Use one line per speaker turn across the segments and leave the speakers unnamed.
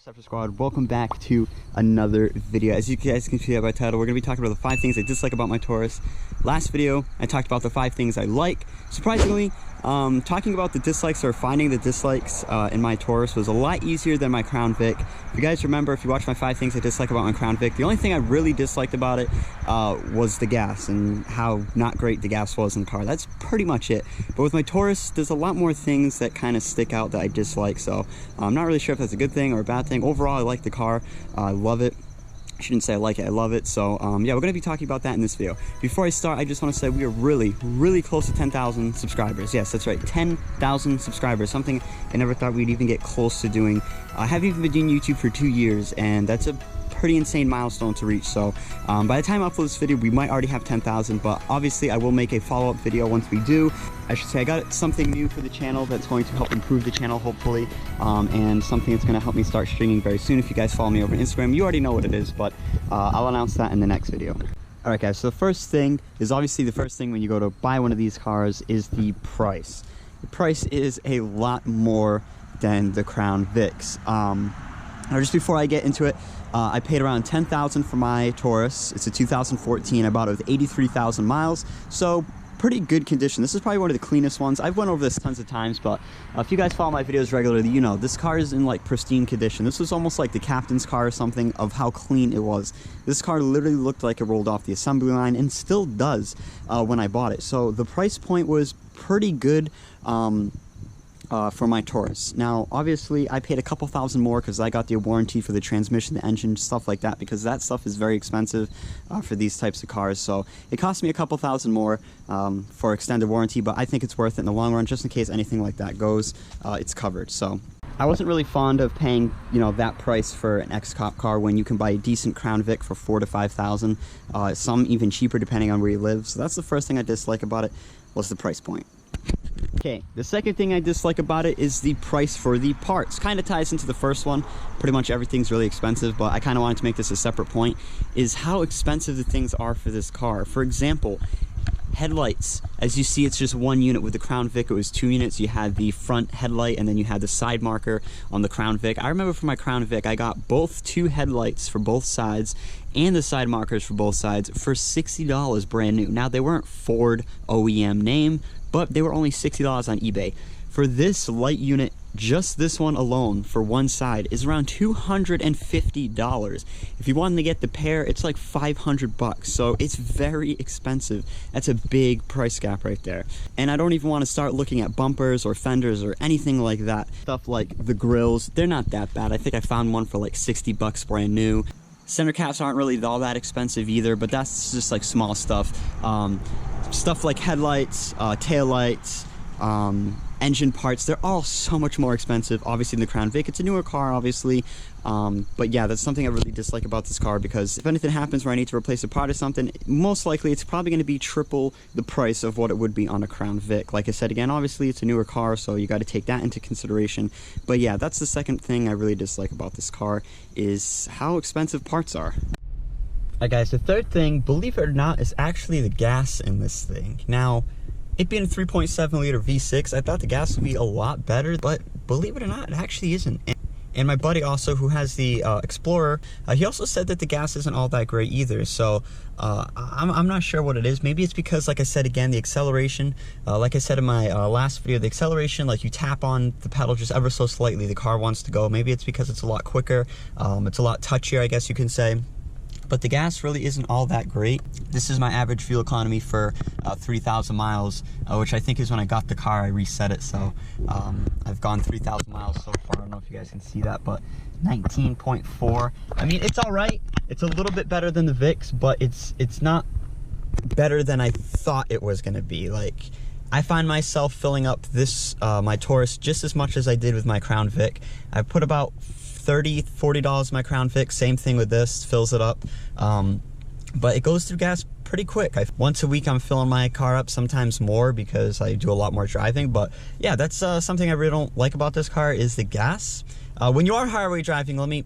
Interceptor Squad, welcome back to another video. As you guys can see by title, we're going to be talking about the 5 things I dislike about my Taurus. Last video, I talked about the 5 things I like. Surprisingly, talking about the dislikes or finding the dislikes in my Taurus was a lot easier than my Crown Vic. If you guys remember, if you watch my 5 things I dislike about my Crown Vic, the only thing I really disliked about it was the gas and how not great the gas was in the car. That's pretty much it. But with my Taurus, there's a lot more things that kind of stick out that I dislike. So I'm not really sure if that's a good thing or a bad thing. Overall, I like the car. I love it. I shouldn't say I like it, I love it. So yeah, we're going to be talking about that in this video. Before I start, I just want to say we are really close to 10,000 subscribers. Yes, that's right, 10,000 subscribers, something I never thought we'd even get close to doing. I haven't even been doing YouTube for 2 years, and that's a pretty insane milestone to reach. So by the time I upload this video, we might already have 10,000, but obviously I will make a follow-up video once we do. I should say I got something new for the channel that's going to help improve the channel, hopefully, and something that's going to help me start streaming very soon. If you guys follow me over Instagram, you already know what it is, but I'll announce that in the next video. Alright guys, so the first thing is obviously the first thing when you go to buy one of these cars is the price. The price is a lot more than the Crown Vics. Now just before I get into it, I paid around $10,000 for my Taurus. It's a 2014. I bought it with 83,000 miles, so pretty good condition. This is probably one of the cleanest ones. I've went over this tons of times, but if you guys follow my videos regularly, you know this car is in like pristine condition. This was almost like the captain's car or something of how clean it was. This car literally looked like it rolled off the assembly line and still does when I bought it. So the price point was pretty good for my Taurus. Now obviously I paid a couple thousand more because I got the warranty for the transmission, the engine, stuff like that, because that stuff is very expensive for these types of cars. So it cost me a couple thousand more for extended warranty, but I think it's worth it in the long run. Just in case anything like that goes, it's covered. So I wasn't really fond of paying, you know, that price for an ExCop car when you can buy a decent Crown Vic for $4,000 to $5,000, some even cheaper depending on where you live. So that's the first thing I dislike about it, was the price point. Okay, the second thing I dislike about it is the price for the parts. Kind of ties into the first one. Pretty much everything's really expensive, but I kind of wanted to make this a separate point, is how expensive the things are for this car. For example, headlights. As you see, it's just one unit. With the Crown Vic, it was 2 units. You had the front headlight and then you had the side marker on the Crown Vic. I remember for my Crown Vic, I got both 2 headlights for both sides and the side markers for both sides for $60 brand new. Now, they weren't Ford OEM name, but they were only $60 on eBay. For this light unit, just this one alone for one side is around $250. If you wanted to get the pair, it's like $500, so it's very expensive. That's a big price gap right there. And I don't even want to start looking at bumpers or fenders or anything like that. Stuff like the grills, they're not that bad. I think I found one for like $60 brand new. Center caps aren't really all that expensive either, but that's just like small stuff. Stuff like headlights, taillights, engine parts, they're all so much more expensive. Obviously in the Crown Vic, it's a newer car, obviously, but yeah, that's something I really dislike about this car, because if anything happens where I need to replace a part or something, most likely it's probably going to be triple the price of what it would be on a Crown Vic. Like I said, again, obviously it's a newer car, so you got to take that into consideration. But yeah, that's the second thing I really dislike about this car, is how expensive parts are. Alright guys, the third thing, believe it or not, is actually the gas in this thing. Now, it being a 3.7 liter V6, I thought the gas would be a lot better, but believe it or not, it actually isn't. And my buddy also, who has the Explorer, he also said that the gas isn't all that great either. So I'm not sure what it is. Maybe it's because, like I said again, the acceleration, like I said in my last video, the acceleration, like you tap on the pedal just ever so slightly, the car wants to go. Maybe it's because it's a lot quicker, it's a lot touchier, I guess you can say. But the gas really isn't all that great. This is my average fuel economy for 3,000 miles, which I think is when I got the car, I reset it. So I've gone 3,000 miles so far. I don't know if you guys can see that, but 19.4. I mean, it's all right. It's a little bit better than the Vics, but it's not better than I thought it was gonna be. Like, I find myself filling up this, my Taurus, just as much as I did with my Crown Vic. I put about $30–40 my Crown Vic, same thing with this, fills it up, but it goes through gas pretty quick. Once a week I'm filling my car up, sometimes more because I do a lot more driving. But yeah, that's something I really don't like about this car, is the gas. When you are highway driving, let me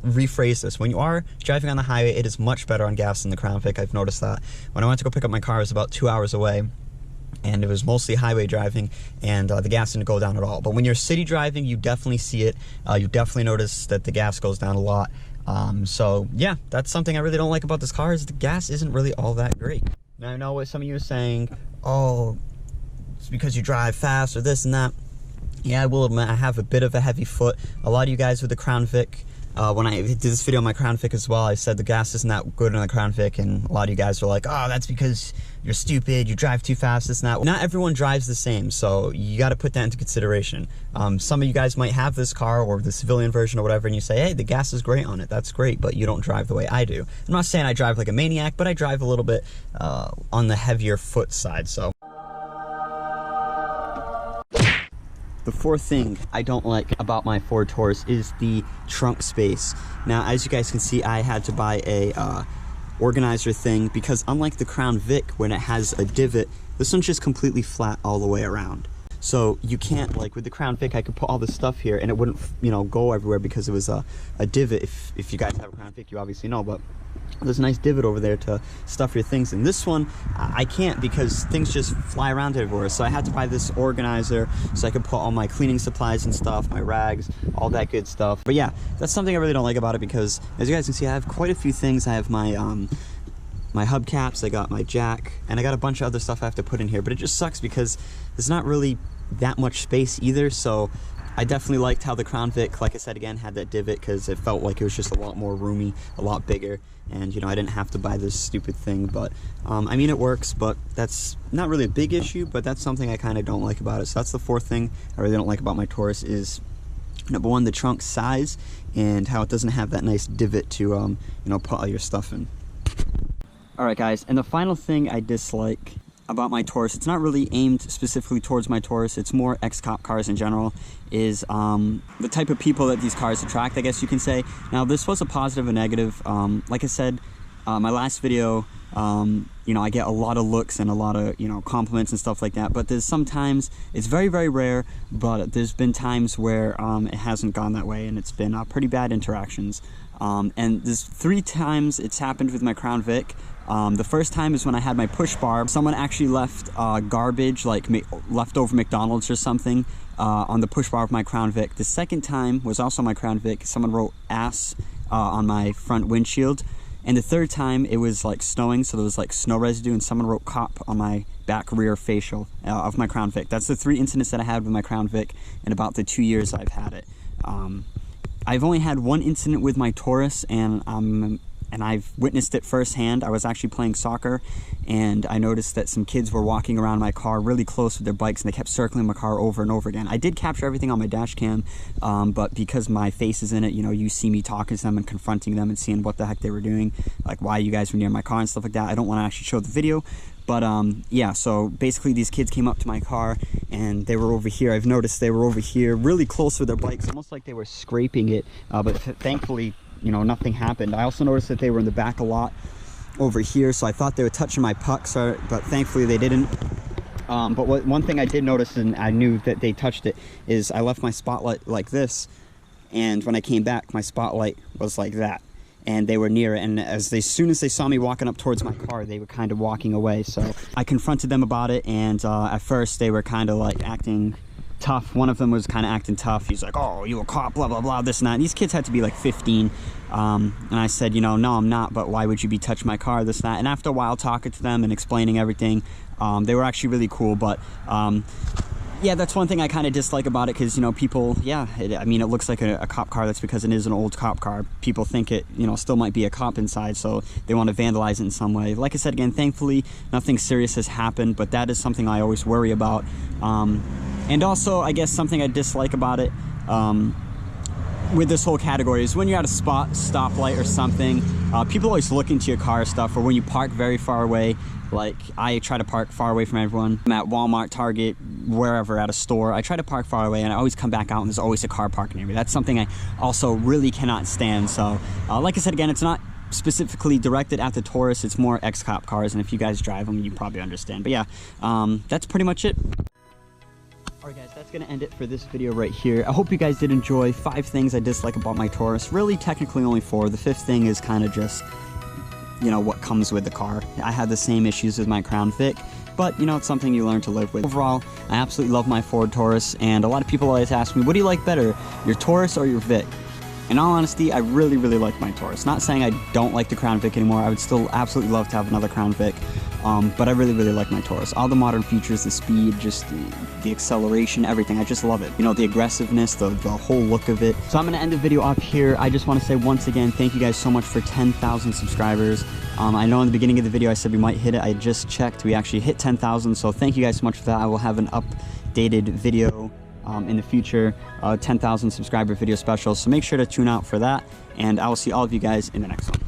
rephrase this. When you are driving on the highway, it is much better on gas than the Crown Vic. I've noticed that. When I went to go pick up my car, it was about 2 hours away. and it was mostly highway driving, and the gas didn't go down at all. But when you're city driving, you definitely see it. You definitely notice that the gas goes down a lot. So yeah, that's something I really don't like about this car, is the gas isn't really all that great. Now I know what some of you are saying, oh, it's because you drive fast or this and that. Yeah, I will admit I have a bit of a heavy foot. A lot of you guys with the Crown Vic, when I did this video on my Crown Vic as well, I said the gas isn't that good on the Crown Vic, and a lot of you guys were like, oh, that's because you're stupid, you drive too fast, this and that. Not everyone drives the same, so you got to put that into consideration. Some of you guys might have this car or the civilian version or whatever, and you say, hey, the gas is great on it, that's great, but you don't drive the way I do. I'm not saying I drive like a maniac, but I drive a little bit on the heavier foot side, so. The fourth thing I don't like about my Ford Taurus is the trunk space. Now, as you guys can see, I had to buy a organizer thing, because unlike the Crown Vic, when it has a divot, this one's just completely flat all the way around. So you can't, like with the Crown Vic, I could put all this stuff here and it wouldn't, you know, go everywhere because it was a divot. If you guys have a Crown Vic, you obviously know, but there's a nice divot over there to stuff your things. And this one, I can't, because things just fly around everywhere. So I had to buy this organizer so I could put all my cleaning supplies and stuff, my rags, all that good stuff. But yeah, that's something I really don't like about it, because as you guys can see, I have quite a few things. I have my my hubcaps, I got my jack, and I got a bunch of other stuff I have to put in here. But it just sucks because there's not really that much space either. So I definitely liked how the Crown Vic, like I said again, had that divot, because it felt like it was just a lot more roomy, a lot bigger, and you know, I didn't have to buy this stupid thing. But I mean, it works, but that's not really a big issue, but that's something I kind of don't like about it. So that's the fourth thing I really don't like about my Taurus, is number one, the trunk size, and how it doesn't have that nice divot to you know, put all your stuff in. Alright guys, and the final thing I dislike about my Taurus, it's not really aimed specifically towards my Taurus, it's more ExCop Cars in general, is the type of people that these cars attract, I guess you can say. Now, this was a positive and negative. Like I said, my last video, you know, I get a lot of looks and a lot of, you know, compliments and stuff like that, but there's sometimes, it's very, very rare, but there's been times where it hasn't gone that way, and it's been pretty bad interactions. And there's 3 times it's happened with my Crown Vic. The first time is when I had my push bar. Someone actually left garbage, like leftover McDonald's or something, on the push bar of my Crown Vic. The second time was also my Crown Vic. Someone wrote ass on my front windshield. And the third time, it was like snowing, so there was like snow residue, and someone wrote cop on my back rear facial of my Crown Vic. That's the 3 incidents that I had with my Crown Vic in about the 2 years I've had it. I've only had 1 incident with my Taurus, and I've witnessed it firsthand. I was actually playing soccer, and I noticed that some kids were walking around my car really close with their bikes, and they kept circling my car over and over again. I did capture everything on my dash cam, but because my face is in it, you know, you see me talking to them and confronting them and seeing what the heck they were doing, like why you guys were near my car and stuff like that. I don't want to actually show the video, but yeah, so basically these kids came up to my car, and they were over here. I've noticed they were over here really close with their bikes, almost like they were scraping it, but thankfully, you know, nothing happened. I also noticed that they were in the back a lot over here, so I thought they were touching my pucks, but thankfully they didn't. But one thing I did notice, and I knew that they touched it, is I left my spotlight like this, and when I came back, my spotlight was like that, and they were near it, and as soon as they saw me walking up towards my car, they were kind of walking away. So I confronted them about it, and at first they were kind of like acting tough. One of them was kind of acting tough. He's like, oh, you a cop, blah, blah, blah, this and that. And these kids had to be like 15. And I said, you know, no, I'm not, but why would you be touching my car, this and that. And after a while talking to them and explaining everything, they were actually really cool. But yeah, that's one thing I kind of dislike about it, because, you know, people, yeah, I mean, it looks like a cop car. That's because it is an old cop car. People think it, you know, still might be a cop inside, so they want to vandalize it in some way. Like I said, again, thankfully, nothing serious has happened, but that is something I always worry about. And also, I guess something I dislike about it, with this whole category, is when you're at a stoplight or something, people always look into your car stuff, or when you park very far away. Like, I try to park far away from everyone. I'm at Walmart, Target, wherever, at a store. I try to park far away, and I always come back out, and there's always a car parking near me. That's something I also really cannot stand. So, like I said, again, it's not specifically directed at the Taurus. It's more ExCop Cars, and if you guys drive them, you probably understand. But yeah, that's pretty much it. Alright guys, that's going to end it for this video right here. I hope you guys did enjoy 5 things I dislike about my Taurus. Really, technically only 4. The 5th thing is kind of just, you know, what comes with the car. I had the same issues with my Crown Vic, but you know, it's something you learn to live with. Overall, I absolutely love my Ford Taurus, and a lot of people always ask me, what do you like better, your Taurus or your Vic? In all honesty, I really, really like my Taurus. Not saying I don't like the Crown Vic anymore. I would still absolutely love to have another Crown Vic. But I really, really like my Taurus. All the modern features, the speed, just the acceleration, everything. I just love it. You know, the aggressiveness, the whole look of it. So I'm going to end the video off here. I just want to say once again, thank you guys so much for 10,000 subscribers. I know in the beginning of the video I said we might hit it. I just checked. We actually hit 10,000. So thank you guys so much for that. I will have an updated video in the future, 10,000 subscriber video special. So make sure to tune out for that. And I will see all of you guys in the next one.